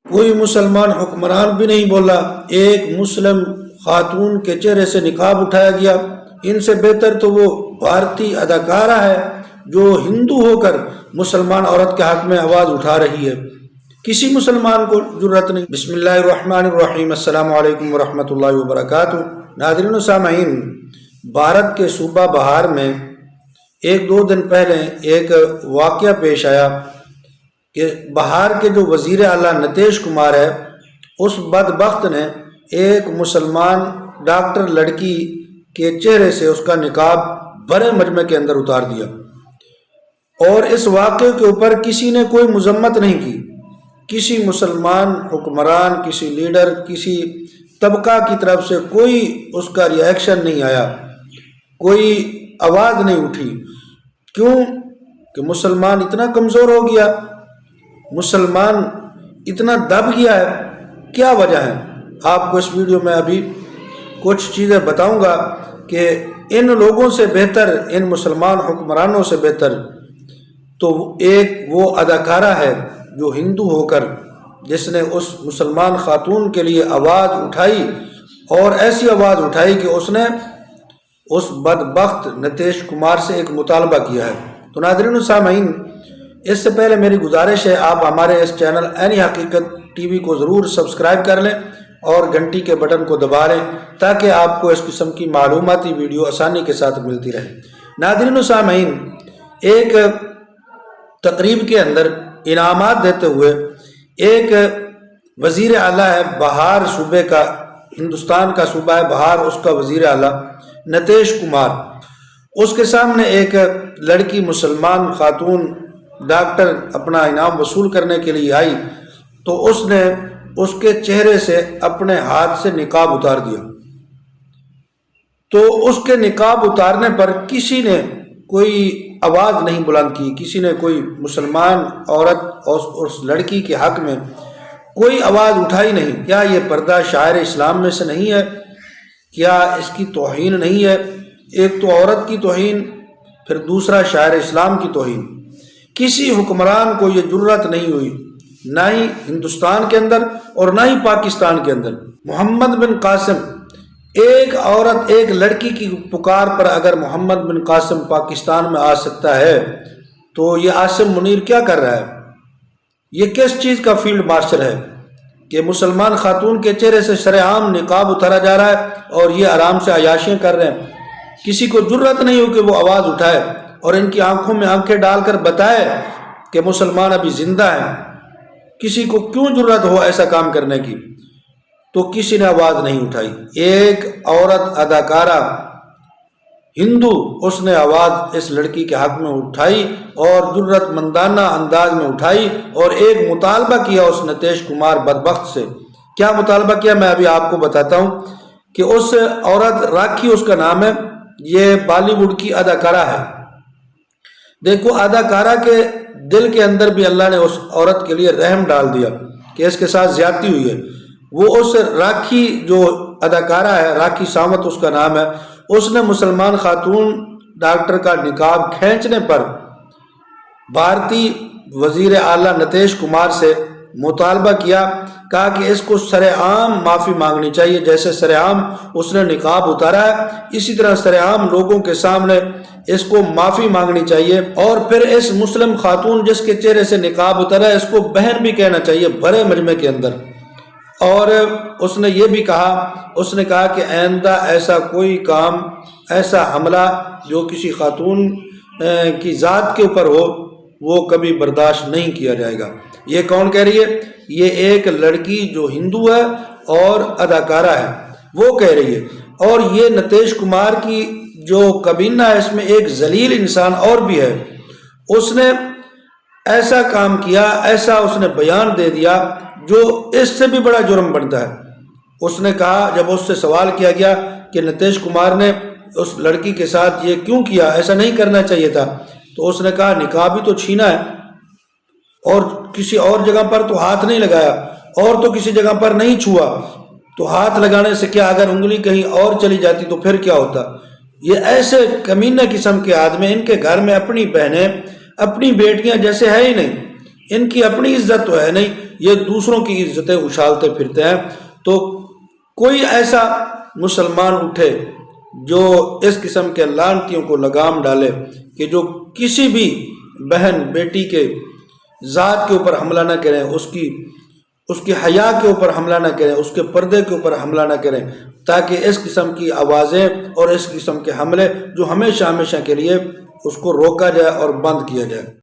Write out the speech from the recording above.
کوئی مسلمان حکمران بھی نہیں بولا، ایک مسلم خاتون کے چہرے سے نقاب اٹھایا گیا۔ ان سے بہتر تو وہ بھارتی اداکارہ ہے جو ہندو ہو کر مسلمان عورت کے حق میں آواز اٹھا رہی ہے۔ کسی مسلمان کو جرأت نہیں۔ بسم اللہ الرحمن الرحیم۔ السلام علیکم ورحمۃ اللہ وبرکاتہ۔ ناظرین و سامعین، بھارت کے صوبہ بہار میں ایک دو دن پہلے ایک واقعہ پیش آیا کہ بہار کے جو وزیر اعلیٰ نتیش کمار ہے، اس بدبخت نے ایک مسلمان ڈاکٹر لڑکی کے چہرے سے اس کا نقاب بڑے مجمع کے اندر اتار دیا، اور اس واقعے کے اوپر کسی نے کوئی مذمت نہیں کی۔ کسی مسلمان حکمران، کسی لیڈر، کسی طبقہ کی طرف سے کوئی اس کا ری ایکشن نہیں آیا، کوئی آواز نہیں اٹھی۔ کیوں؟ کہ مسلمان اتنا کمزور ہو گیا، مسلمان اتنا دب گیا ہے۔ کیا وجہ ہے؟ آپ کو اس ویڈیو میں ابھی کچھ چیزیں بتاؤں گا کہ ان لوگوں سے بہتر، ان مسلمان حکمرانوں سے بہتر تو ایک وہ اداکارہ ہے جو ہندو ہو کر جس نے اس مسلمان خاتون کے لیے آواز اٹھائی، اور ایسی آواز اٹھائی کہ اس نے اس بدبخت نتیش کمار سے ایک مطالبہ کیا ہے۔ تو ناظرین و سامعین، اس سے پہلے میری گزارش ہے آپ ہمارے اس چینل عین حقیقت ٹی وی کو ضرور سبسکرائب کر لیں اور گھنٹی کے بٹن کو دبا لیں تاکہ آپ کو اس قسم کی معلوماتی ویڈیو آسانی کے ساتھ ملتی رہے۔ ناظرین و سامعین، ایک تقریب کے اندر انعامات دیتے ہوئے ایک وزیر اعلیٰ ہے بہار صوبے کا، ہندوستان کا صوبہ ہے بہار، اس کا وزیر اعلیٰ نتیش کمار، اس کے سامنے ایک لڑکی مسلمان خاتون ڈاکٹر اپنا انعام وصول کرنے کے لیے آئی، تو اس نے اس کے چہرے سے اپنے ہاتھ سے نقاب اتار دیا۔ تو اس کے نقاب اتارنے پر کسی نے کوئی آواز نہیں بلند کی، کسی نے کوئی مسلمان عورت اور اس لڑکی کے حق میں کوئی آواز اٹھائی نہیں۔ کیا یہ پردہ شاعر اسلام میں سے نہیں ہے؟ کیا اس کی توہین نہیں ہے؟ ایک تو عورت کی توہین، پھر دوسرا شاعر اسلام کی توہین۔ کسی حکمران کو یہ جرأت نہیں ہوئی، نہ ہی ہندوستان کے اندر اور نہ ہی پاکستان کے اندر۔ محمد بن قاسم، ایک عورت، ایک لڑکی کی پکار پر اگر محمد بن قاسم پاکستان میں آ سکتا ہے تو یہ عاصم منیر کیا کر رہا ہے؟ یہ کس چیز کا فیلڈ مارشل ہے کہ مسلمان خاتون کے چہرے سے شرعام نقاب اتارا جا رہا ہے اور یہ آرام سے عیاشیاں کر رہے ہیں؟ کسی کو جرأت نہیں ہو کہ وہ آواز اٹھائے اور ان کی آنکھوں میں آنکھیں ڈال کر بتائے کہ مسلمان ابھی زندہ ہیں۔ کسی کو کیوں جرأت ہو ایسا کام کرنے کی؟ تو کسی نے آواز نہیں اٹھائی۔ ایک عورت اداکارہ ہندو، اس نے آواز اس لڑکی کے حق میں اٹھائی اور جرأت مندانہ انداز میں اٹھائی اور ایک مطالبہ کیا اس نتیش کمار بدبخت سے۔ کیا مطالبہ کیا میں ابھی آپ کو بتاتا ہوں کہ اس عورت راکھی اس کا نام ہے، یہ بالی ووڈ کی اداکارہ ہے۔ دیکھو، اداکارہ کے دل کے اندر بھی اللہ نے اس عورت کے لیے رحم ڈال دیا کہ اس کے ساتھ زیادتی ہوئی ہے۔ وہ اس راکھی جو اداکارہ ہے، راکھی ساونت اس کا نام ہے، اس نے مسلمان خاتون ڈاکٹر کا نقاب کھینچنے پر بھارتی وزیر اعلیٰ نتیش کمار سے مطالبہ کیا، کہا کہ اس کو سرعام معافی مانگنی چاہیے۔ جیسے سرعام اس نے نقاب اتارا ہے، اسی طرح سرعام لوگوں کے سامنے اس کو معافی مانگنی چاہیے، اور پھر اس مسلم خاتون جس کے چہرے سے نقاب اتارا ہے اس کو بہن بھی کہنا چاہیے بڑے مجمع کے اندر۔ اور اس نے یہ بھی کہا، اس نے کہا کہ آئندہ ایسا کوئی کام، ایسا حملہ جو کسی خاتون کی ذات کے اوپر ہو، وہ کبھی برداشت نہیں کیا جائے گا۔ یہ کون کہہ رہی ہے؟ یہ ایک لڑکی جو ہندو ہے اور اداکارہ ہے، وہ کہہ رہی ہے۔ اور یہ نتیش کمار کی جو کابینہ ہے، اس میں ایک ذلیل انسان اور بھی ہے، اس نے ایسا کام کیا، ایسا اس نے بیان دے دیا جو اس سے بھی بڑا جرم بنتا ہے۔ اس نے کہا، جب اس سے سوال کیا گیا کہ نتیش کمار نے اس لڑکی کے ساتھ یہ کیوں کیا، ایسا نہیں کرنا چاہیے تھا، تو اس نے کہا نقاب ہی تو چھینا ہے، اور کسی اور جگہ پر تو ہاتھ نہیں لگایا، اور تو کسی جگہ پر نہیں چھوا، تو ہاتھ لگانے سے کیا، اگر انگلی کہیں اور چلی جاتی تو پھر کیا ہوتا؟ یہ ایسے کمینہ قسم کے آدمی، ان کے گھر میں اپنی بہنیں، اپنی بیٹیاں جیسے ہے ہی نہیں، ان کی اپنی عزت تو ہے نہیں، یہ دوسروں کی عزتیں اچھالتے پھرتے ہیں۔ تو کوئی ایسا مسلمان اٹھے جو اس قسم کے لعنتیوں کو لگام ڈالے کہ جو کسی بھی بہن بیٹی کے ذات کے اوپر حملہ نہ کریں، اس کی حیا کے اوپر حملہ نہ کریں، اس کے پردے کے اوپر حملہ نہ کریں، تاکہ اس قسم کی آوازیں اور اس قسم کے حملے جو ہمیشہ ہمیشہ کے لیے اس کو روکا جائے اور بند کیا جائے۔